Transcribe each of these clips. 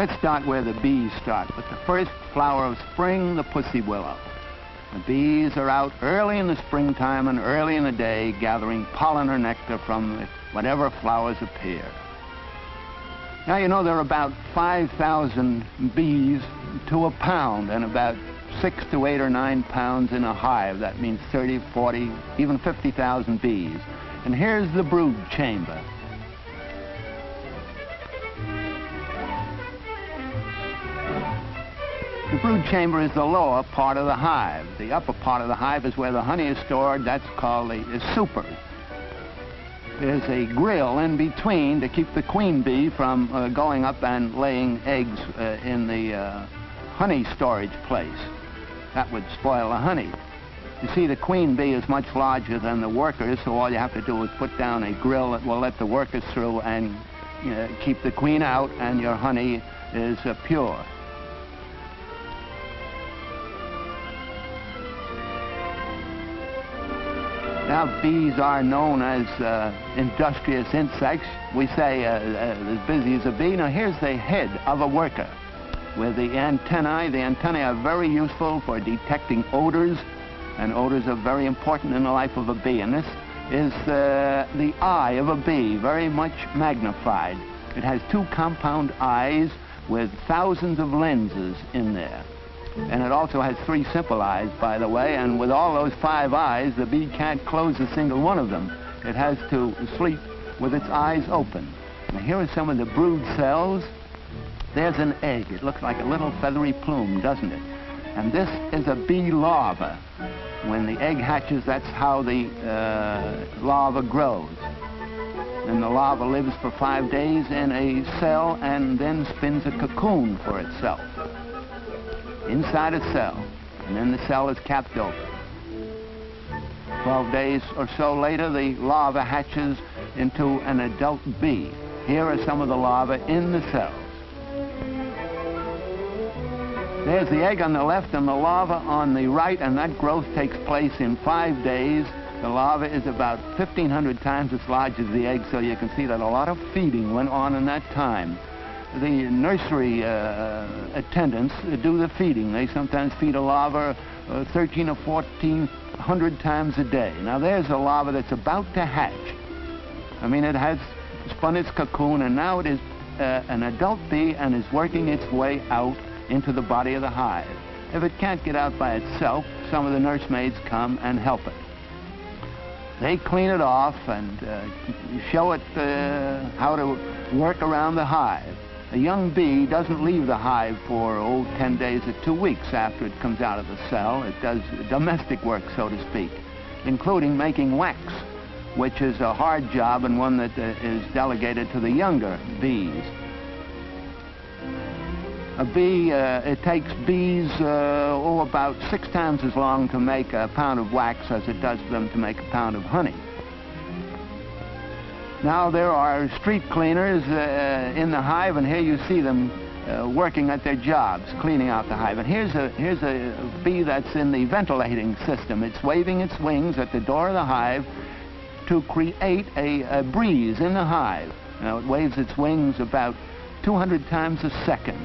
let's start where the bees start, with the first flower of spring, the pussy willow. The bees are out early in the springtime and early in the day gathering pollen or nectar from whatever flowers appear. Now, you know, there are about 5,000 bees to a pound and about 6 to 8 or 9 pounds in a hive. That means 30, 40, even 50,000 bees. And here's the brood chamber. The brood chamber is the lower part of the hive. The upper part of the hive is where the honey is stored. That's called the super. There's a grill in between to keep the queen bee from going up and laying eggs in the honey storage place. That would spoil the honey. You see, the queen bee is much larger than the workers, so all you have to do is put down a grill that will let the workers through and keep the queen out, and your honey is pure. Now, bees are known as industrious insects. We say as busy as a bee. Now, here's the head of a worker with the antennae. The antennae are very useful for detecting odors, and odors are very important in the life of a bee. And this is the eye of a bee, very much magnified. It has 2 compound eyes with thousands of lenses in there. And it also has 3 simple eyes, by the way, and with all those 5 eyes, the bee can't close a single one of them. It has to sleep with its eyes open. Now, here are some of the brood cells. There's an egg. It looks like a little feathery plume, doesn't it? And this is a bee larva. When the egg hatches, that's how the larva grows. And the larva lives for 5 days in a cell and then spins a cocoon for itself inside a cell, and then the cell is capped open. 12 days or so later, the larva hatches into an adult bee. Here are some of the larvae in the cells. There's the egg on the left and the larva on the right, and that growth takes place in 5 days. The larva is about 1,500 times as large as the egg, so you can see that a lot of feeding went on in that time. The nursery attendants do the feeding. They sometimes feed a larva 13 or 1,400 times a day. Now, there's a larva that's about to hatch. I mean, it has spun its cocoon, and now it is an adult bee and is working its way out into the body of the hive. If it can't get out by itself, some of the nursemaids come and help it. They clean it off and show it how to work around the hive. A young bee doesn't leave the hive for 10 days or 2 weeks after it comes out of the cell. It does domestic work, so to speak, including making wax, which is a hard job and one that is delegated to the younger bees. A bee, it takes bees about 6 times as long to make a pound of wax as it does for them to make a pound of honey. Now, there are street cleaners in the hive, and here you see them working at their jobs, cleaning out the hive. And here's a bee that's in the ventilating system. It's waving its wings at the door of the hive to create a breeze in the hive. Now, it waves its wings about 200 times a second.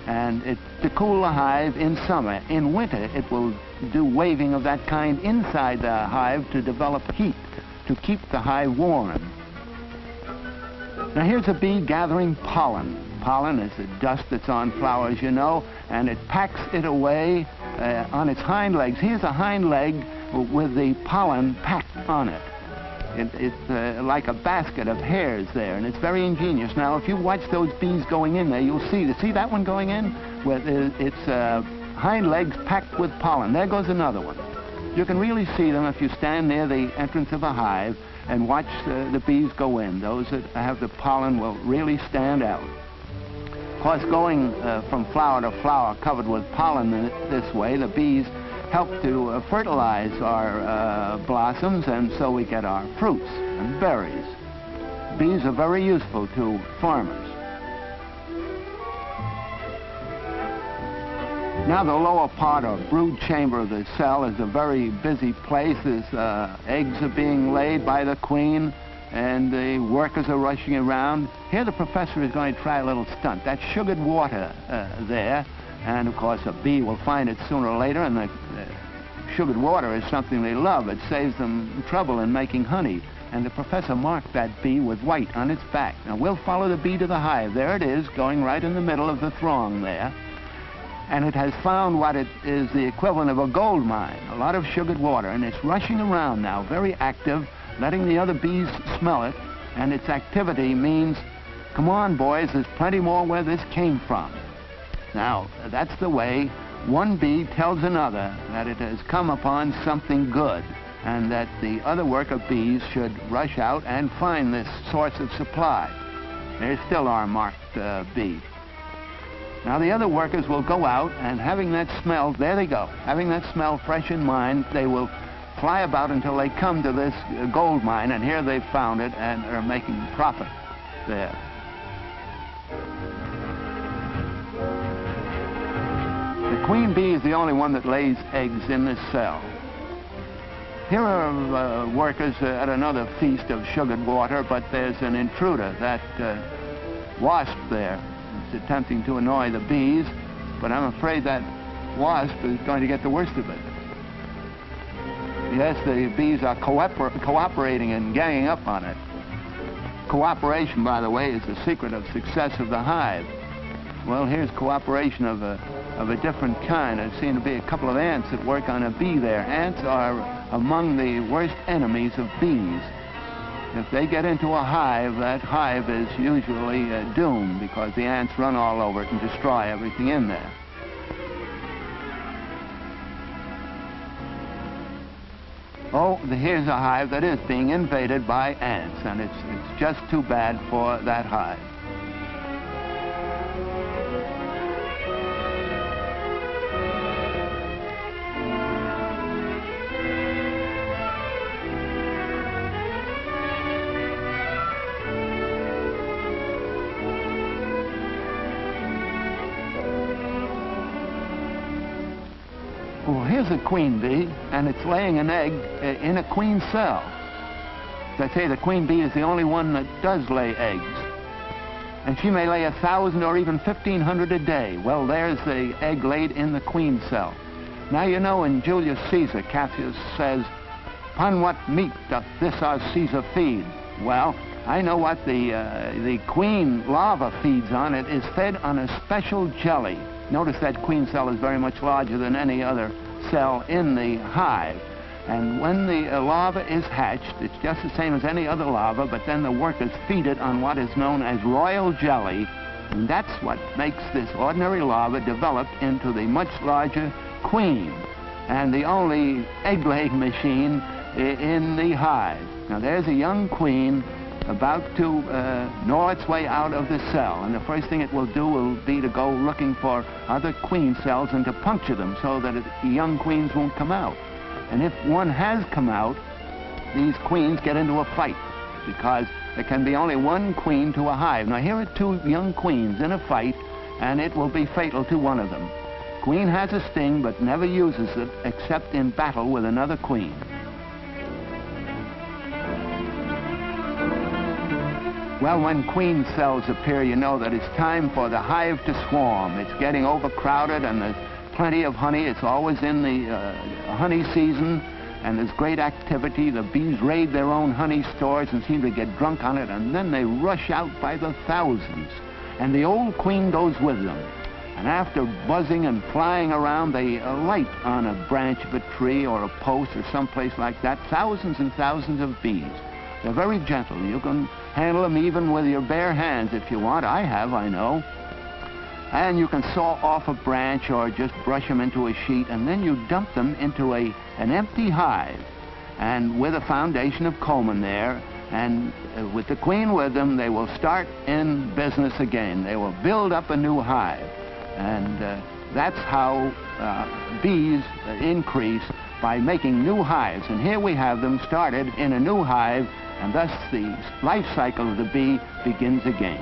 And to cool the hive in summer. In winter, it will do waving of that kind inside the hive to develop heat, to keep the hive warm. Now, here's a bee gathering pollen. Pollen is the dust that's on flowers, you know, and it packs it away on its hind legs. Here's a hind leg with the pollen packed on it. It's like a basket of hairs there, and it's very ingenious. Now, if you watch those bees going in there, you'll see that one going in with its hind legs packed with pollen. There goes another one. You can really see them if you stand near the entrance of a hive and watch the bees go in. Those that have the pollen will really stand out. Of course, going from flower to flower covered with pollen this way, the bees help to fertilize our blossoms, and so we get our fruits and berries. Bees are very useful to farmers. Now, the lower part or brood chamber of the cell is a very busy place. Eggs are being laid by the queen. and the workers are rushing around. Here the professor is going to try a little stunt. That's sugared water there, and of course a bee will find it sooner or later, and the sugared water is something they love. It saves them trouble in making honey. And the professor marked that bee with white on its back. Now we'll follow the bee to the hive. There it is, going right in the middle of the throng there. And it has found what it is the equivalent of a gold mine, a lot of sugared water, and it's rushing around now, very active, letting the other bees smell it, and its activity means, come on boys, there's plenty more where this came from. Now, that's the way one bee tells another that it has come upon something good, and that the other worker bees should rush out and find this source of supply. There's still our marked bee. Now the other workers will go out, and having that smell, there they go, having that smell fresh in mind, they will fly about until they come to this gold mine, and here they've found it and are making profit there. The queen bee is the only one that lays eggs in this cell. Here are workers at another feast of sugared water, but there's an intruder, that wasp there. It's attempting to annoy the bees, but I'm afraid that wasp is going to get the worst of it. Yes, the bees are cooperating and ganging up on it. Cooperation, by the way, is the secret of success of the hive. Well, here's cooperation of a different kind. I've seen to be a couple of ants that work on a bee there. Ants are among the worst enemies of bees. If they get into a hive, that hive is usually doomed, because the ants run all over it and destroy everything in there. Oh, here's a hive that is being invaded by ants, and it's just too bad for that hive. Well, here's a queen bee, and it's laying an egg in a queen cell. As I say, the queen bee is the only one that does lay eggs. And she may lay 1,000 or even 1,500 a day. Well, there's the egg laid in the queen cell. Now, you know, in Julius Caesar, Cassius says, "Upon what meat doth this our Caesar feed?" Well, I know what the queen larva feeds on. It is fed on a special jelly. Notice that queen cell is very much larger than any other cell in the hive. And when the larva is hatched, it's just the same as any other larva, but then the workers feed it on what is known as royal jelly, and that's what makes this ordinary larva develop into the much larger queen, and the only egg-laying machine in the hive. Now there's a young queen about to gnaw its way out of the cell, and the first thing it will do will be to go looking for other queen cells and to puncture them so that the young queens won't come out. And if one has come out, these queens get into a fight, because there can be only one queen to a hive. Now here are two young queens in a fight, and it will be fatal to one of them. Queen has a sting but never uses it except in battle with another queen. Well, when queen cells appear, you know that it's time for the hive to swarm. It's getting overcrowded, and there's plenty of honey. It's always in the honey season, and there's great activity. The bees raid their own honey stores and seem to get drunk on it, and then they rush out by the thousands. And the old queen goes with them. And after buzzing and flying around, they alight on a branch of a tree or a post or someplace like that, thousands and thousands of bees. They're very gentle. You can handle them even with your bare hands if you want. I have, I know. And you can saw off a branch or just brush them into a sheet, and then you dump them into an empty hive, and with a foundation of comb in there, and with the queen with them, they will start in business again. They will build up a new hive, and that's how bees increase, by making new hives. And here we have them started in a new hive, and thus the life cycle of the bee begins again.